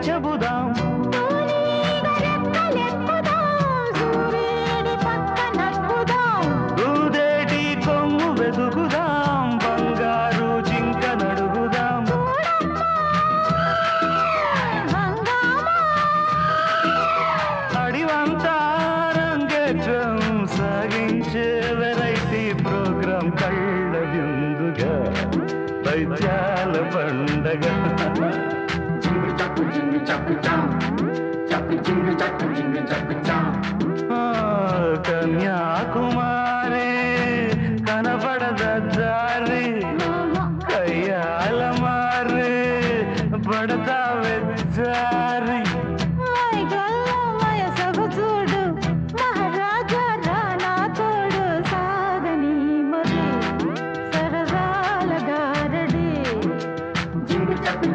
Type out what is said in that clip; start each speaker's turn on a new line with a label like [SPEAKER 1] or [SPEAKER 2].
[SPEAKER 1] చెబుదాం ఊదేటి కొమ్ము వెతుకుదాం బంగారు జింక నడుగుదాం అడివంతా రంగేట్రం సాగించే వెరైటీ ప్రోగ్రాం కళ్ళ విందుగా దైత్యాల పండగ కన్యాకుమారి కనపడద దారి కయ్యాల మారి పడతా వెచ్చారి
[SPEAKER 2] చూడు మహారాజా రానా తోడు సాగని మరి సరదాల గారడి
[SPEAKER 3] జింగు చప్పు